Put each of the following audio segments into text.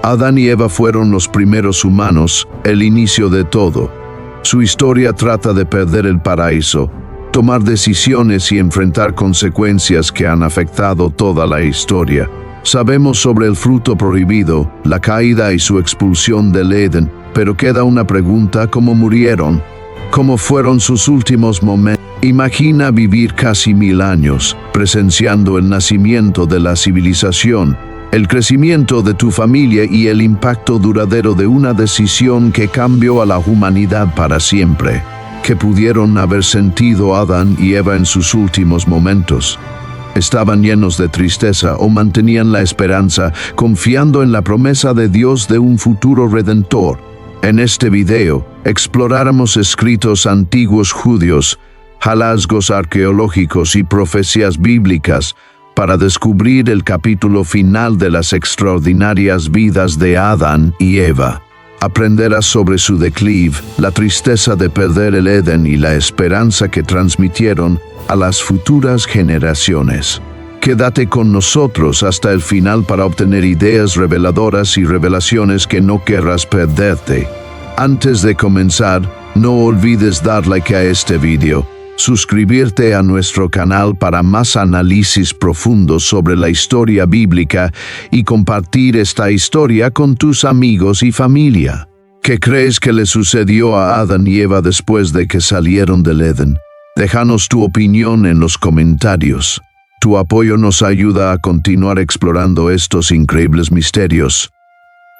Adán y Eva fueron los primeros humanos, el inicio de todo. Su historia trata de perder el paraíso, tomar decisiones y enfrentar consecuencias que han afectado toda la historia. Sabemos sobre el fruto prohibido, la caída y su expulsión del Edén, pero queda una pregunta: ¿cómo murieron? ¿Cómo fueron sus últimos momentos? Imagina vivir casi 1000 años, presenciando el nacimiento de la civilización, el crecimiento de tu familia y el impacto duradero de una decisión que cambió a la humanidad para siempre. ¿Qué pudieron haber sentido Adán y Eva en sus últimos momentos? ¿Estaban llenos de tristeza o mantenían la esperanza, confiando en la promesa de Dios de un futuro redentor? En este video, exploraremos escritos antiguos judíos, hallazgos arqueológicos y profecías bíblicas para descubrir el capítulo final de las extraordinarias vidas de Adán y Eva. Aprenderás sobre su declive, la tristeza de perder el Edén y la esperanza que transmitieron a las futuras generaciones. Quédate con nosotros hasta el final para obtener ideas reveladoras y revelaciones que no querrás perderte. Antes de comenzar, no olvides dar like a este video, suscribirte a nuestro canal para más análisis profundos sobre la historia bíblica y compartir esta historia con tus amigos y familia. ¿Qué crees que le sucedió a Adán y Eva después de que salieron del Edén? Déjanos tu opinión en los comentarios. Tu apoyo nos ayuda a continuar explorando estos increíbles misterios.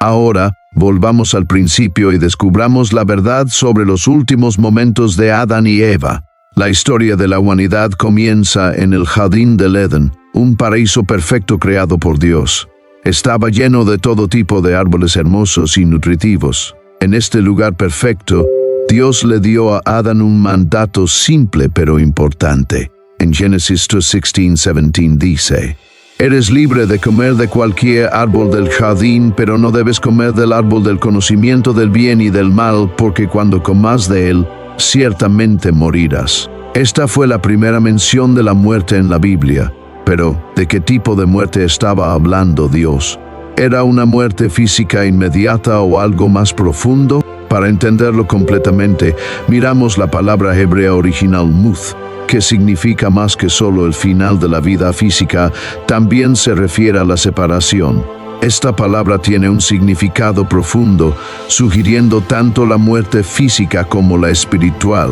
Ahora, volvamos al principio y descubramos la verdad sobre los últimos momentos de Adán y Eva. La historia de la humanidad comienza en el Jardín del Edén, un paraíso perfecto creado por Dios. Estaba lleno de todo tipo de árboles hermosos y nutritivos. En este lugar perfecto, Dios le dio a Adán un mandato simple pero importante. En Génesis 2:16-17 dice: «Eres libre de comer de cualquier árbol del jardín, pero no debes comer del árbol del conocimiento del bien y del mal, porque cuando comas de él, ciertamente morirás». Esta fue la primera mención de la muerte en la Biblia. Pero, ¿de qué tipo de muerte estaba hablando Dios? ¿Era una muerte física inmediata o algo más profundo? Para entenderlo completamente, miramos la palabra hebrea original muth, que significa más que solo el final de la vida física. También se refiere a la separación. Esta palabra tiene un significado profundo, sugiriendo tanto la muerte física como la espiritual.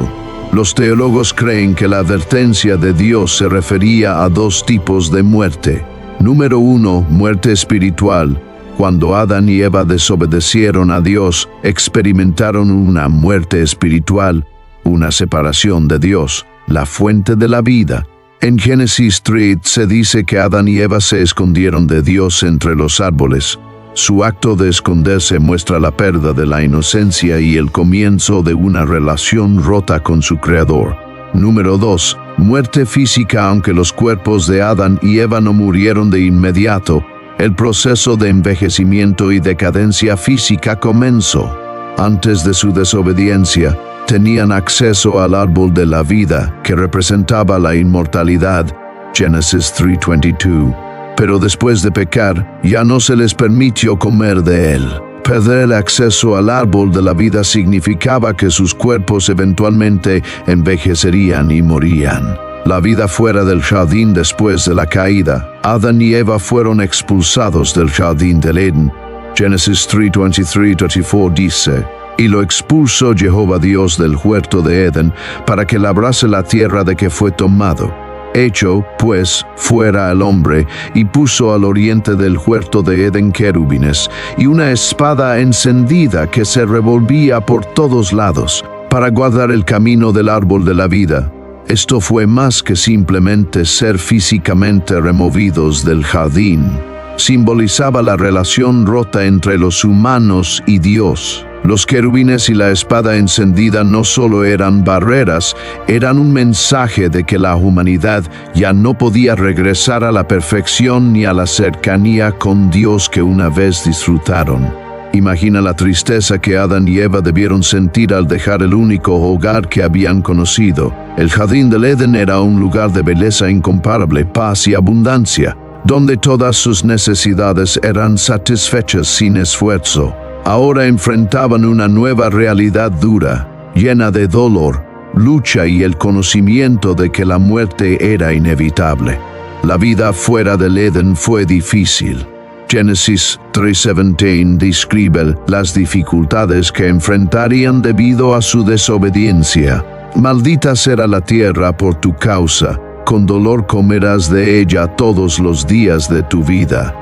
Los teólogos creen que la advertencia de Dios se refería a dos tipos de muerte. Número 1, muerte espiritual. Cuando Adán y Eva desobedecieron a Dios, experimentaron una muerte espiritual, una separación de Dios, la fuente de la vida. En Génesis 3 se dice que Adán y Eva se escondieron de Dios entre los árboles. Su acto de esconderse muestra la pérdida de la inocencia y el comienzo de una relación rota con su Creador. Número 2. Muerte física. Aunque los cuerpos de Adán y Eva no murieron de inmediato, el proceso de envejecimiento y decadencia física comenzó. Antes de su desobediencia, tenían acceso al árbol de la vida, que representaba la inmortalidad, Génesis 3:22. Pero después de pecar, ya no se les permitió comer de él. Perder el acceso al árbol de la vida significaba que sus cuerpos eventualmente envejecerían y morían. La vida fuera del jardín después de la caída. Adán y Eva fueron expulsados del jardín del Edén. Génesis 3:23-24 dice: «Y lo expulsó Jehová Dios del huerto de Edén, para que labrase la tierra de que fue tomado. Echó, pues, fuera al hombre, y puso al oriente del huerto de Edén querubines, y una espada encendida que se revolvía por todos lados, para guardar el camino del árbol de la vida». Esto fue más que simplemente ser físicamente removidos del jardín. Simbolizaba la relación rota entre los humanos y Dios. Los querubines y la espada encendida no solo eran barreras, eran un mensaje de que la humanidad ya no podía regresar a la perfección ni a la cercanía con Dios que una vez disfrutaron. Imagina la tristeza que Adán y Eva debieron sentir al dejar el único hogar que habían conocido. El jardín del Edén era un lugar de belleza incomparable, paz y abundancia. donde todas sus necesidades eran satisfechas sin esfuerzo. Ahora enfrentaban una nueva realidad dura, llena de dolor, lucha y el conocimiento de que la muerte era inevitable. La vida fuera del Edén fue difícil. Génesis 3:17 describe las dificultades que enfrentarían debido a su desobediencia. Maldita será la tierra por tu causa, con dolor comerás de ella todos los días de tu vida.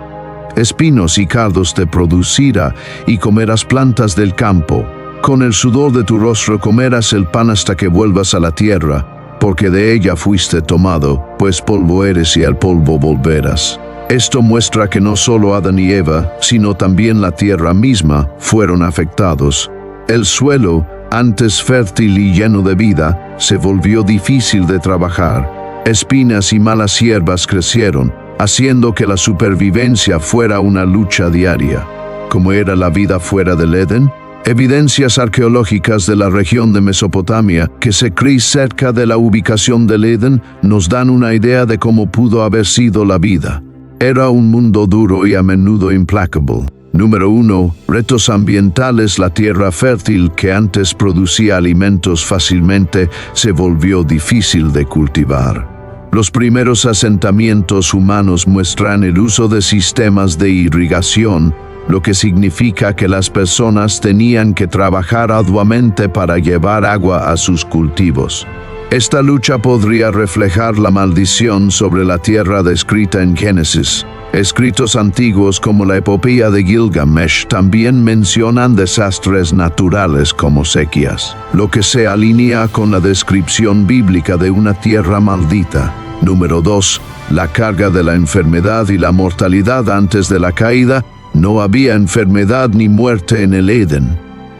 Espinos y cardos te producirá, y comerás plantas del campo. Con el sudor de tu rostro comerás el pan hasta que vuelvas a la tierra, porque de ella fuiste tomado, pues polvo eres y al polvo volverás. Esto muestra que no solo Adán y Eva, sino también la tierra misma, fueron afectados. El suelo, antes fértil y lleno de vida, se volvió difícil de trabajar. Espinas y malas hierbas crecieron, haciendo que la supervivencia fuera una lucha diaria. ¿Cómo era la vida fuera del Edén? Evidencias arqueológicas de la región de Mesopotamia, que se cree cerca de la ubicación del Edén, nos dan una idea de cómo pudo haber sido la vida. Era un mundo duro y a menudo implacable. Número 1. Retos ambientales. La tierra fértil que antes producía alimentos fácilmente se volvió difícil de cultivar. Los primeros asentamientos humanos muestran el uso de sistemas de irrigación, lo que significa que las personas tenían que trabajar arduamente para llevar agua a sus cultivos. Esta lucha podría reflejar la maldición sobre la tierra descrita en Génesis. Escritos antiguos como la epopeya de Gilgamesh también mencionan desastres naturales como sequías, lo que se alinea con la descripción bíblica de una tierra maldita. Número 2. La carga de la enfermedad y la mortalidad. Antes de la caída, no había enfermedad ni muerte en el Edén.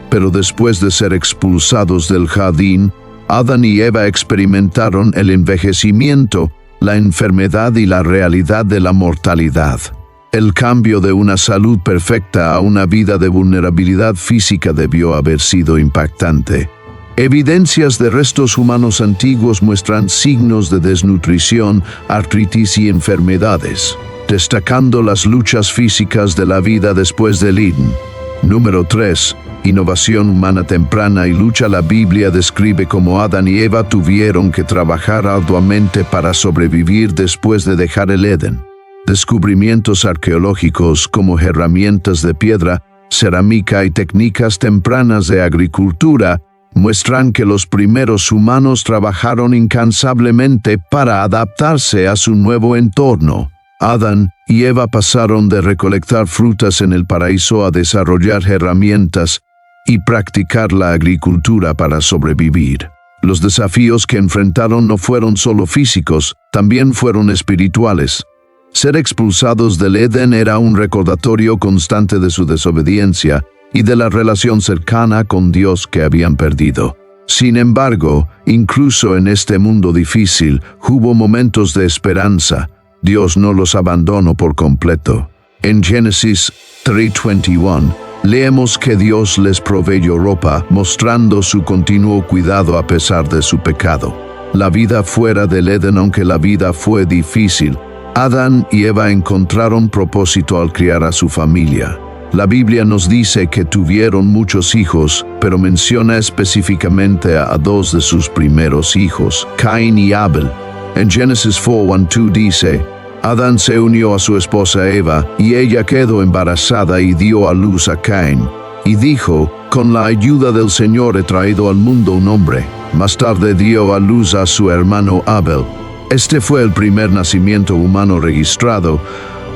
Pero después de ser expulsados del jardín, Adán y Eva experimentaron el envejecimiento, la enfermedad y la realidad de la mortalidad. El cambio de una salud perfecta a una vida de vulnerabilidad física debió haber sido impactante. Evidencias de restos humanos antiguos muestran signos de desnutrición, artritis y enfermedades, destacando las luchas físicas de la vida después del Edén. Número 3. Innovación humana temprana y lucha. La Biblia describe cómo Adán y Eva tuvieron que trabajar arduamente para sobrevivir después de dejar el Edén. Descubrimientos arqueológicos como herramientas de piedra, cerámica y técnicas tempranas de agricultura muestran que los primeros humanos trabajaron incansablemente para adaptarse a su nuevo entorno. Adán y Eva pasaron de recolectar frutas en el paraíso a desarrollar herramientas y practicar la agricultura para sobrevivir. Los desafíos que enfrentaron no fueron solo físicos, también fueron espirituales. Ser expulsados del Edén era un recordatorio constante de su desobediencia y de la relación cercana con Dios que habían perdido. Sin embargo, incluso en este mundo difícil, hubo momentos de esperanza. Dios no los abandonó por completo. En Génesis 3:21, leemos que Dios les proveyó ropa, mostrando su continuo cuidado a pesar de su pecado. La vida fuera del Edén. Aunque la vida fue difícil, Adán y Eva encontraron propósito al criar a su familia. La Biblia nos dice que tuvieron muchos hijos, pero menciona específicamente a dos de sus primeros hijos, Caín y Abel. En Génesis 4:1-2 dice, Adán se unió a su esposa Eva, y ella quedó embarazada y dio a luz a Caín. Y dijo, con la ayuda del Señor he traído al mundo un hombre. Más tarde dio a luz a su hermano Abel. Este fue el primer nacimiento humano registrado,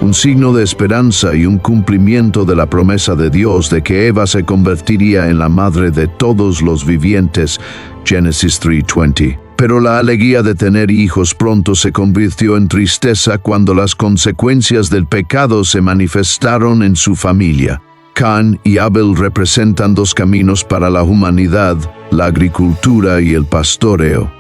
un signo de esperanza y un cumplimiento de la promesa de Dios de que Eva se convertiría en la madre de todos los vivientes. Génesis 3:20. Pero la alegría de tener hijos pronto se convirtió en tristeza cuando las consecuencias del pecado se manifestaron en su familia. Caín y Abel representan dos caminos para la humanidad, la agricultura y el pastoreo.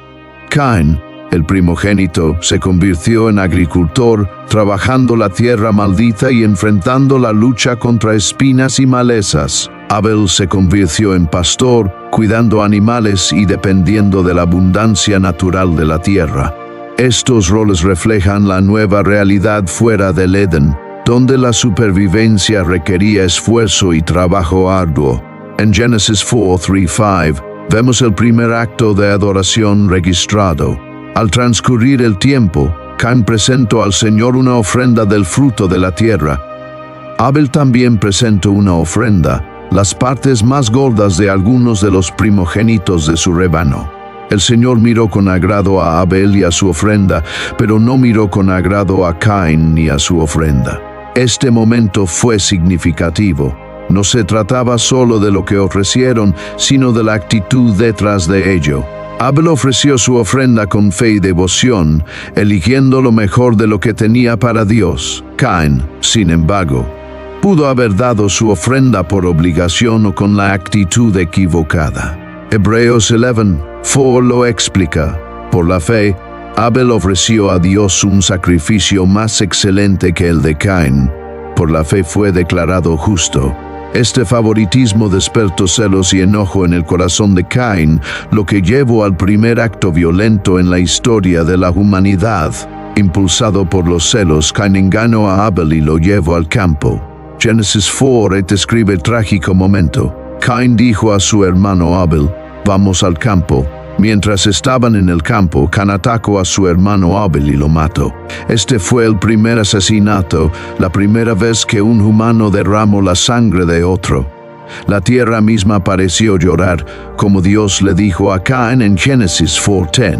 Caín, el primogénito, se convirtió en agricultor, trabajando la tierra maldita y enfrentando la lucha contra espinas y malezas. Abel se convirtió en pastor, cuidando animales y dependiendo de la abundancia natural de la tierra. Estos roles reflejan la nueva realidad fuera del Edén, donde la supervivencia requería esfuerzo y trabajo arduo. En Génesis 4:3-5 vemos el primer acto de adoración registrado. Al transcurrir el tiempo, Caín presentó al Señor una ofrenda del fruto de la tierra. Abel también presentó una ofrenda, las partes más gordas de algunos de los primogénitos de su rebaño. El Señor miró con agrado a Abel y a su ofrenda, pero no miró con agrado a Caín ni a su ofrenda. Este momento fue significativo. No se trataba solo de lo que ofrecieron, sino de la actitud detrás de ello. Abel ofreció su ofrenda con fe y devoción, eligiendo lo mejor de lo que tenía para Dios. Caín, sin embargo, pudo haber dado su ofrenda por obligación o con la actitud equivocada. Hebreos 11:4 lo explica. Por la fe, Abel ofreció a Dios un sacrificio más excelente que el de Caín. Por la fe fue declarado justo. Este favoritismo despertó celos y enojo en el corazón de Caín, lo que llevó al primer acto violento en la historia de la humanidad. Impulsado por los celos, Caín engañó a Abel y lo llevó al campo. Génesis 4 describe el trágico momento. Caín dijo a su hermano Abel: «Vamos al campo». Mientras estaban en el campo, Caín atacó a su hermano Abel y lo mató. Este fue el primer asesinato, la primera vez que un humano derramó la sangre de otro. La tierra misma pareció llorar, como Dios le dijo a Caín en Génesis 4:10.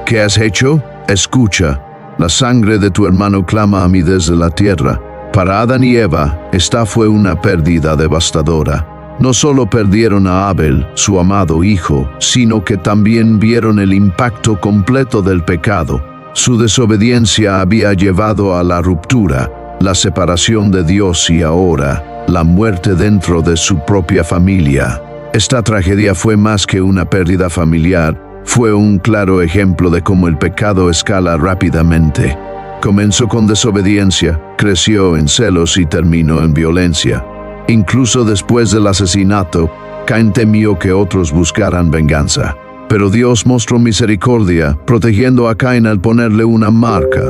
¿Qué has hecho? Escucha, la sangre de tu hermano clama a mí desde la tierra. Para Adán y Eva, esta fue una pérdida devastadora. No solo perdieron a Abel, su amado hijo, sino que también vieron el impacto completo del pecado. Su desobediencia había llevado a la ruptura, la separación de Dios y ahora, la muerte dentro de su propia familia. Esta tragedia fue más que una pérdida familiar, fue un claro ejemplo de cómo el pecado escala rápidamente. Comenzó con desobediencia, creció en celos y terminó en violencia. Incluso después del asesinato, Caín temió que otros buscaran venganza. Pero Dios mostró misericordia, protegiendo a Caín al ponerle una marca.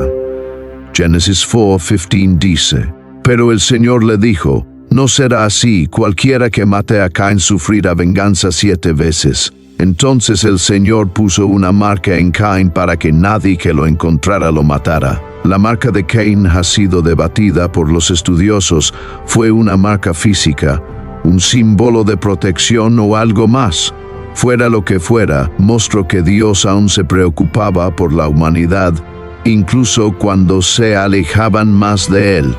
Génesis 4:15 dice: «Pero el Señor le dijo, no será así, cualquiera que mate a Caín sufrirá venganza 7 veces. Entonces el Señor puso una marca en Caín para que nadie que lo encontrara lo matara». La marca de Caín ha sido debatida por los estudiosos. ¿Fue una marca física, un símbolo de protección o algo más? Fuera lo que fuera, mostró que Dios aún se preocupaba por la humanidad, incluso cuando se alejaban más de Él.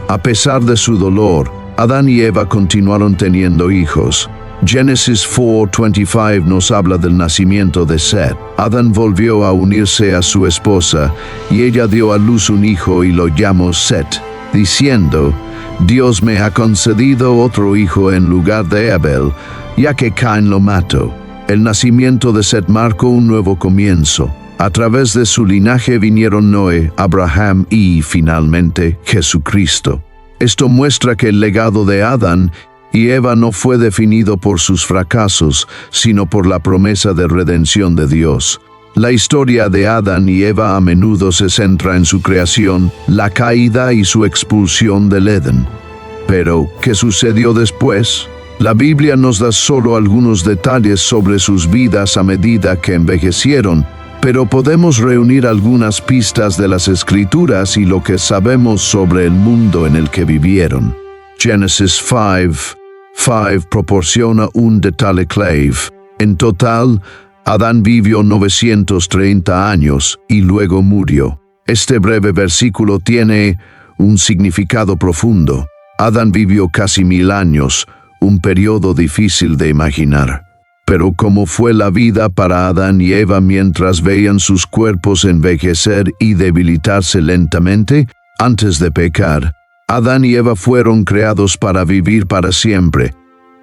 A pesar de su dolor, Adán y Eva continuaron teniendo hijos. Génesis 4:25 nos habla del nacimiento de Set. Adán volvió a unirse a su esposa, y ella dio a luz un hijo y lo llamó Set, diciendo: «Dios me ha concedido otro hijo en lugar de Abel, ya que Caín lo mató». El nacimiento de Set marcó un nuevo comienzo. A través de su linaje vinieron Noé, Abraham y, finalmente, Jesucristo. Esto muestra que el legado de Adán y Eva no fue definido por sus fracasos, sino por la promesa de redención de Dios. La historia de Adán y Eva a menudo se centra en su creación, la caída y su expulsión del Edén. Pero, ¿qué sucedió después? La Biblia nos da solo algunos detalles sobre sus vidas a medida que envejecieron, pero podemos reunir algunas pistas de las Escrituras y lo que sabemos sobre el mundo en el que vivieron. Génesis 5:5 proporciona un detalle clave. En total, Adán vivió 930 años y luego murió. Este breve versículo tiene un significado profundo. Adán vivió casi 1000 años, un periodo difícil de imaginar. Pero ¿cómo fue la vida para Adán y Eva mientras veían sus cuerpos envejecer y debilitarse lentamente? Antes de pecar, Adán y Eva fueron creados para vivir para siempre.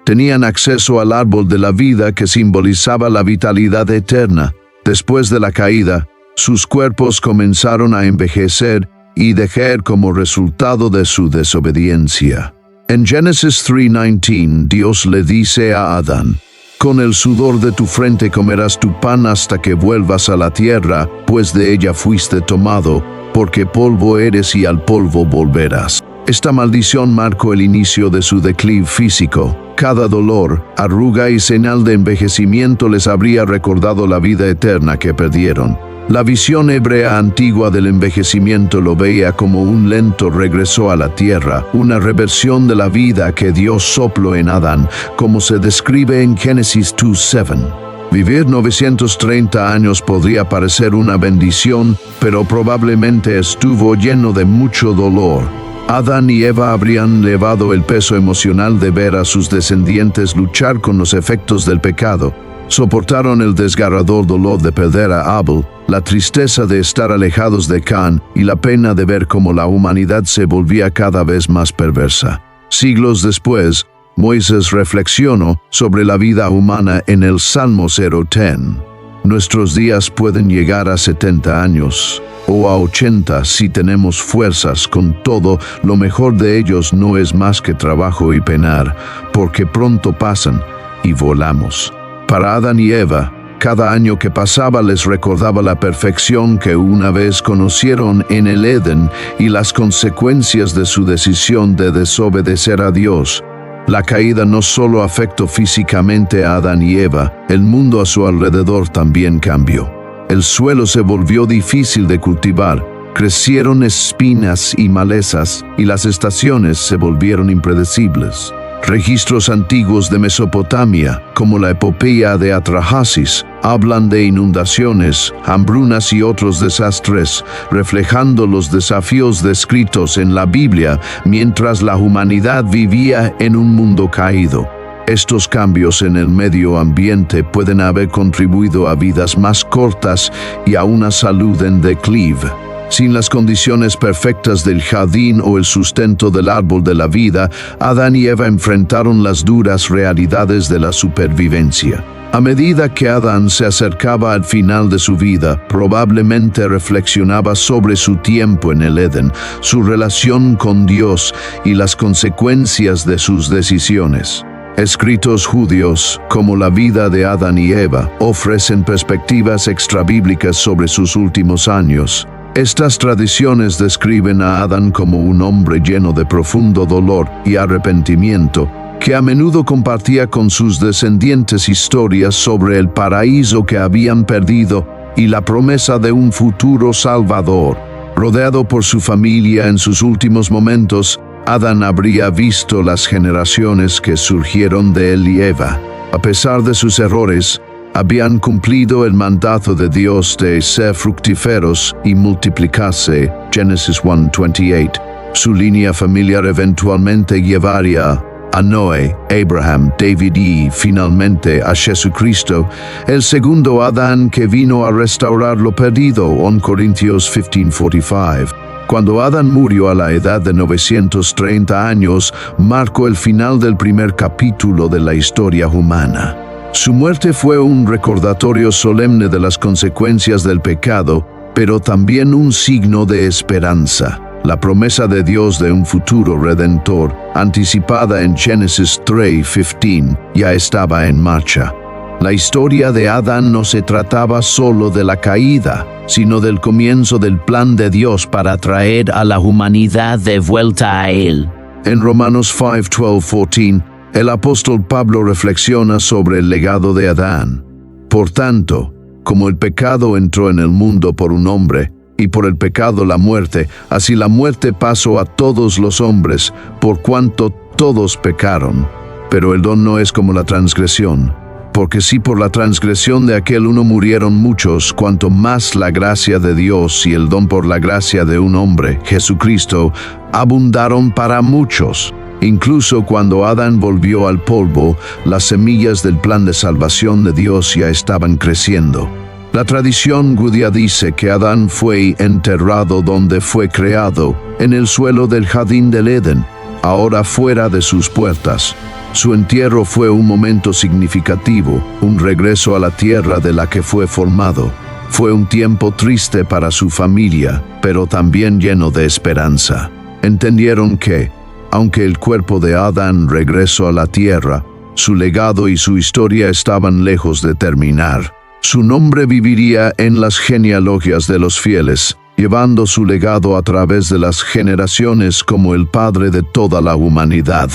Tenían acceso al árbol de la vida que simbolizaba la vitalidad eterna. Después de la caída, sus cuerpos comenzaron a envejecer y decaer como resultado de su desobediencia. En Génesis 3:19, Dios le dice a Adán: Con el sudor de tu frente comerás tu pan hasta que vuelvas a la tierra, pues de ella fuiste tomado, porque polvo eres y al polvo volverás. Esta maldición marcó el inicio de su declive físico. Cada dolor, arruga y señal de envejecimiento les habría recordado la vida eterna que perdieron. La visión hebrea antigua del envejecimiento lo veía como un lento regreso a la tierra, una reversión de la vida que Dios sopló en Adán, como se describe en Génesis 2:7. Vivir 930 años podría parecer una bendición, pero probablemente estuvo lleno de mucho dolor. Adán y Eva habrían llevado el peso emocional de ver a sus descendientes luchar con los efectos del pecado. Soportaron el desgarrador dolor de perder a Abel, la tristeza de estar alejados de Caín y la pena de ver cómo la humanidad se volvía cada vez más perversa. Siglos después, Moisés reflexionó sobre la vida humana en el Salmo 0:10. Nuestros días pueden llegar a 70 años o a 80 si tenemos fuerzas. Con todo, lo mejor de ellos no es más que trabajo y penar, porque pronto pasan y volamos. Para Adán y Eva, cada año que pasaba les recordaba la perfección que una vez conocieron en el Edén y las consecuencias de su decisión de desobedecer a Dios. La caída no solo afectó físicamente a Adán y Eva, el mundo a su alrededor también cambió. El suelo se volvió difícil de cultivar, crecieron espinas y malezas, y las estaciones se volvieron impredecibles. Registros antiguos de Mesopotamia, como la epopeya de Atrahasis, hablan de inundaciones, hambrunas y otros desastres, reflejando los desafíos descritos en la Biblia mientras la humanidad vivía en un mundo caído. Estos cambios en el medio ambiente pueden haber contribuido a vidas más cortas y a una salud en declive. Sin las condiciones perfectas del jardín o el sustento del árbol de la vida, Adán y Eva enfrentaron las duras realidades de la supervivencia. A medida que Adán se acercaba al final de su vida, probablemente reflexionaba sobre su tiempo en el Edén, su relación con Dios y las consecuencias de sus decisiones. Escritos judíos, como la vida de Adán y Eva, ofrecen perspectivas extrabíblicas sobre sus últimos años. Estas tradiciones describen a Adán como un hombre lleno de profundo dolor y arrepentimiento, que a menudo compartía con sus descendientes historias sobre el paraíso que habían perdido y la promesa de un futuro salvador. Rodeado por su familia en sus últimos momentos, Adán habría visto las generaciones que surgieron de él y Eva. A pesar de sus errores, habían cumplido el mandato de Dios de ser fructíferos y multiplicarse, Génesis 1:28. Su línea familiar eventualmente llevaría a Noé, Abraham, David y, finalmente, a Jesucristo, el segundo Adán que vino a restaurar lo perdido, 1 Corintios 15:45. Cuando Adán murió a la edad de 930 años, marcó el final del primer capítulo de la historia humana. Su muerte fue un recordatorio solemne de las consecuencias del pecado, pero también un signo de esperanza. La promesa de Dios de un futuro redentor, anticipada en Génesis 3:15, ya estaba en marcha. La historia de Adán no se trataba solo de la caída, sino del comienzo del plan de Dios para traer a la humanidad de vuelta a Él. En Romanos 5:12-14, el apóstol Pablo reflexiona sobre el legado de Adán. Por tanto, como el pecado entró en el mundo por un hombre, y por el pecado la muerte, así la muerte pasó a todos los hombres, por cuanto todos pecaron. Pero el don no es como la transgresión, porque si por la transgresión de aquel uno murieron muchos, cuanto más la gracia de Dios y el don por la gracia de un hombre, Jesucristo, abundaron para muchos. Incluso cuando Adán volvió al polvo, las semillas del plan de salvación de Dios ya estaban creciendo. La tradición judía dice que Adán fue enterrado donde fue creado, en el suelo del jardín del Edén, ahora fuera de sus puertas. Su entierro fue un momento significativo, un regreso a la tierra de la que fue formado. Fue un tiempo triste para su familia, pero también lleno de esperanza. Entendieron que, aunque el cuerpo de Adán regresó a la tierra, Su legado y su historia estaban lejos de terminar. Su nombre viviría en las genealogías de los fieles, llevando su legado a través de las generaciones como el padre de toda la humanidad.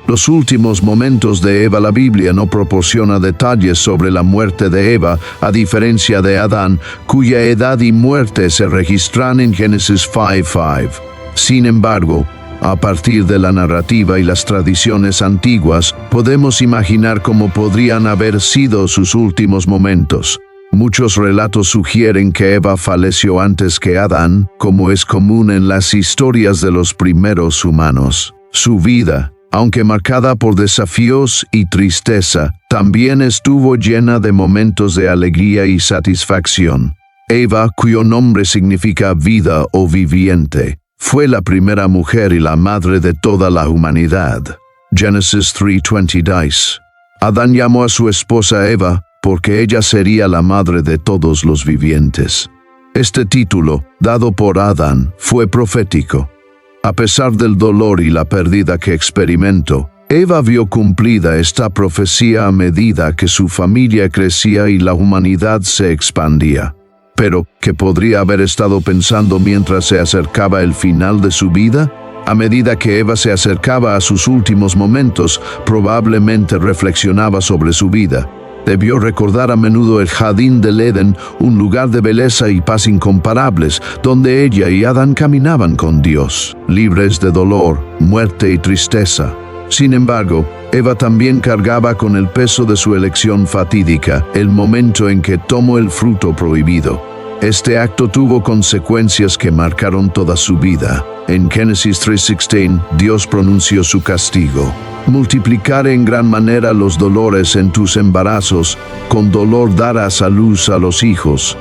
Los últimos momentos de Eva. La Biblia no proporciona detalles sobre la muerte de Eva, a diferencia de Adán, cuya edad y muerte se registran en Génesis 5:5. Sin embargo, a partir de la narrativa y las tradiciones antiguas, podemos imaginar cómo podrían haber sido sus últimos momentos. Muchos relatos sugieren que Eva falleció antes que Adán, como es común en las historias de los primeros humanos. Su vida, aunque marcada por desafíos y tristeza, también estuvo llena de momentos de alegría y satisfacción. Eva, cuyo nombre significa vida o viviente, fue la primera mujer y la madre de toda la humanidad. Génesis 3:20 dice: Adán llamó a su esposa Eva porque ella sería la madre de todos los vivientes. Este título, dado por Adán, fue profético. A pesar del dolor y la pérdida que experimentó, Eva vio cumplida esta profecía a medida que su familia crecía y la humanidad se expandía. Pero, ¿qué podría haber estado pensando mientras se acercaba el final de su vida? A medida que Eva se acercaba a sus últimos momentos, probablemente reflexionaba sobre su vida. Debió recordar a menudo el jardín del Edén, un lugar de belleza y paz incomparables, donde ella y Adán caminaban con Dios, libres de dolor, muerte y tristeza. Sin embargo, Eva también cargaba con el peso de su elección fatídica, el momento en que tomó el fruto prohibido. Este acto tuvo consecuencias que marcaron toda su vida. En Génesis 3:16, Dios pronunció su castigo: multiplicaré en gran manera los dolores en tus embarazos, con dolor darás a luz a los hijos.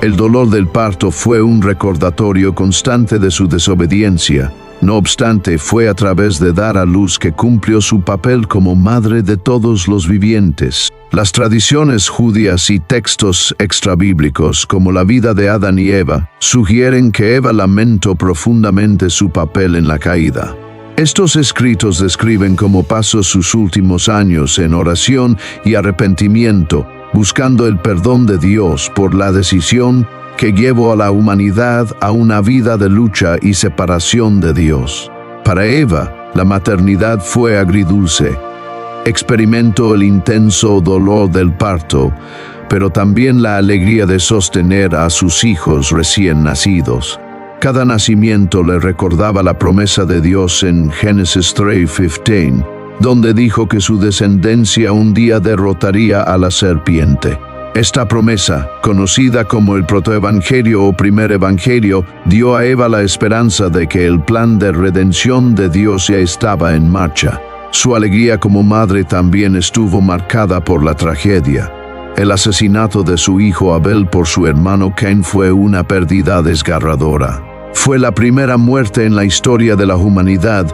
El dolor del parto fue un recordatorio constante de su desobediencia. No obstante, fue a través de dar a luz que cumplió su papel como madre de todos los vivientes. Las tradiciones judías y textos extrabíblicos, como la vida de Adán y Eva, sugieren que Eva lamentó profundamente su papel en la caída. Estos escritos describen cómo pasó sus últimos años en oración y arrepentimiento, buscando el perdón de Dios por la decisión que llevó a la humanidad a una vida de lucha y separación de Dios. Para Eva, la maternidad fue agridulce. Experimentó el intenso dolor del parto, pero también la alegría de sostener a sus hijos recién nacidos. Cada nacimiento le recordaba la promesa de Dios en Génesis 3:15, donde dijo que su descendencia un día derrotaría a la serpiente. Esta promesa, conocida como el protoevangelio o primer evangelio, dio a Eva la esperanza de que el plan de redención de Dios ya estaba en marcha. Su alegría como madre también estuvo marcada por la tragedia. El asesinato de su hijo Abel por su hermano Caín fue una pérdida desgarradora. Fue la primera muerte en la historia de la humanidad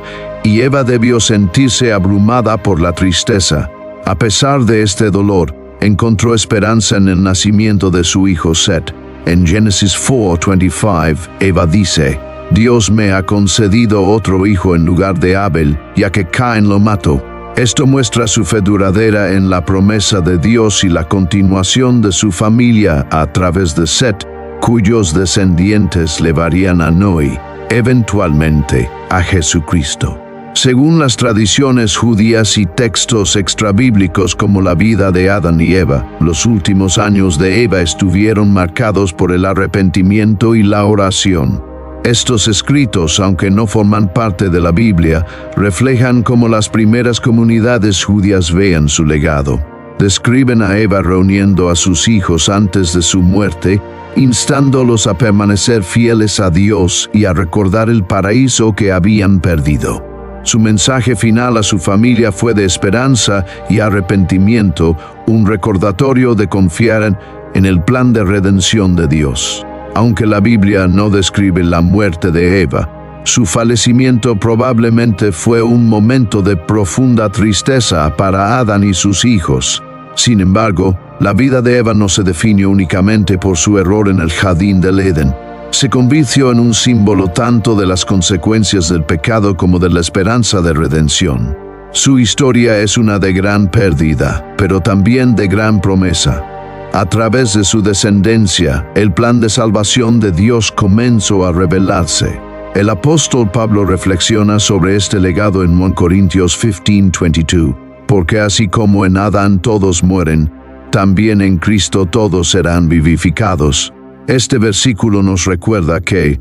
y Eva debió sentirse abrumada por la tristeza. A pesar de este dolor, encontró esperanza en el nacimiento de su hijo Set. En Génesis 4:25, Eva dice: Dios me ha concedido otro hijo en lugar de Abel, ya que Caín lo mató. Esto muestra su fe duradera en la promesa de Dios y la continuación de su familia a través de Set, cuyos descendientes llevarían a Noé, eventualmente a Jesucristo. Según las tradiciones judías y textos extrabíblicos como la vida de Adán y Eva, los últimos años de Eva estuvieron marcados por el arrepentimiento y la oración. Estos escritos, aunque no forman parte de la Biblia, reflejan cómo las primeras comunidades judías veían su legado. Describen a Eva reuniendo a sus hijos antes de su muerte, instándolos a permanecer fieles a Dios y a recordar el paraíso que habían perdido. Su mensaje final a su familia fue de esperanza y arrepentimiento, un recordatorio de confiar en el plan de redención de Dios. Aunque la Biblia no describe la muerte de Eva, su fallecimiento probablemente fue un momento de profunda tristeza para Adán y sus hijos. Sin embargo, la vida de Eva no se definió únicamente por su error en el jardín del Edén. Se convirtió en un símbolo tanto de las consecuencias del pecado como de la esperanza de redención. Su historia es una de gran pérdida, pero también de gran promesa. A través de su descendencia, el plan de salvación de Dios comenzó a revelarse. El apóstol Pablo reflexiona sobre este legado en 1 Corintios 15:22, porque así como en Adán todos mueren, también en Cristo todos serán vivificados. Este versículo nos recuerda que,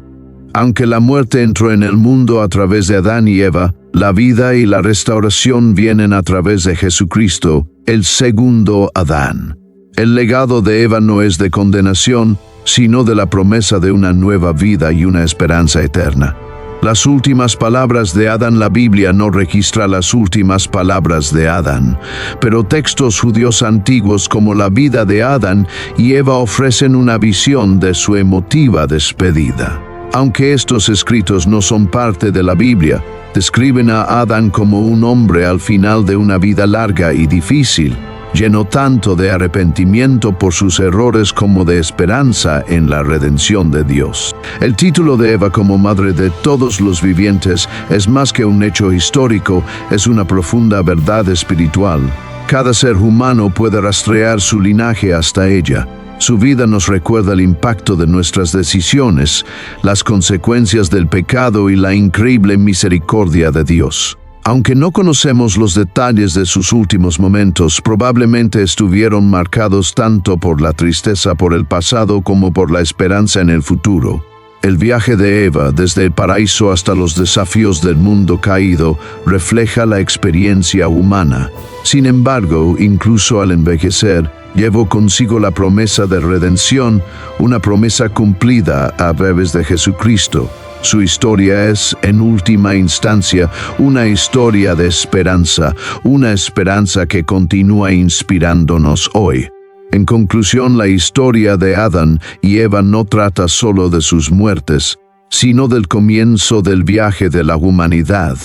aunque la muerte entró en el mundo a través de Adán y Eva, la vida y la restauración vienen a través de Jesucristo, el segundo Adán. El legado de Eva no es de condenación, sino de la promesa de una nueva vida y una esperanza eterna. Las últimas palabras de Adán. La Biblia no registra las últimas palabras de Adán, pero textos judíos antiguos como la vida de Adán y Eva ofrecen una visión de su emotiva despedida. Aunque estos escritos no son parte de la Biblia, describen a Adán como un hombre al final de una vida larga y difícil, lleno tanto de arrepentimiento por sus errores como de esperanza en la redención de Dios. El título de Eva como madre de todos los vivientes es más que un hecho histórico, es una profunda verdad espiritual. Cada ser humano puede rastrear su linaje hasta ella. Su vida nos recuerda el impacto de nuestras decisiones, las consecuencias del pecado y la increíble misericordia de Dios. Aunque no conocemos los detalles de sus últimos momentos, probablemente estuvieron marcados tanto por la tristeza por el pasado como por la esperanza en el futuro. El viaje de Eva desde el paraíso hasta los desafíos del mundo caído refleja la experiencia humana. Sin embargo, incluso al envejecer, llevó consigo la promesa de redención, una promesa cumplida a través de Jesucristo. Su historia es, en última instancia, una historia de esperanza, una esperanza que continúa inspirándonos hoy. En conclusión, la historia de Adán y Eva no trata solo de sus muertes, sino del comienzo del viaje de la humanidad.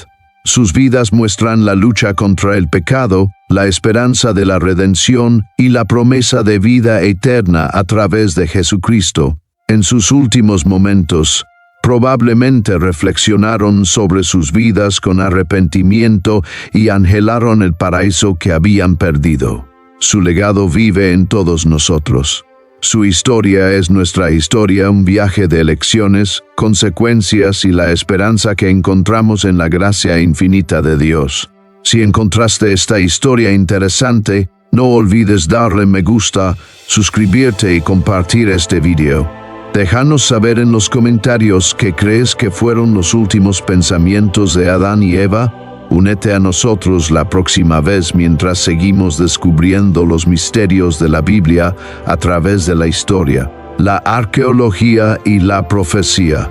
Sus vidas muestran la lucha contra el pecado, la esperanza de la redención y la promesa de vida eterna a través de Jesucristo. En sus últimos momentos, probablemente reflexionaron sobre sus vidas con arrepentimiento y anhelaron el paraíso que habían perdido. Su legado vive en todos nosotros. Su historia es nuestra historia, un viaje de elecciones, consecuencias y la esperanza que encontramos en la gracia infinita de Dios. Si encontraste esta historia interesante, no olvides darle me gusta, suscribirte y compartir este video. Déjanos saber en los comentarios qué crees que fueron los últimos pensamientos de Adán y Eva. Únete a nosotros la próxima vez mientras seguimos descubriendo los misterios de la Biblia a través de la historia, la arqueología y la profecía.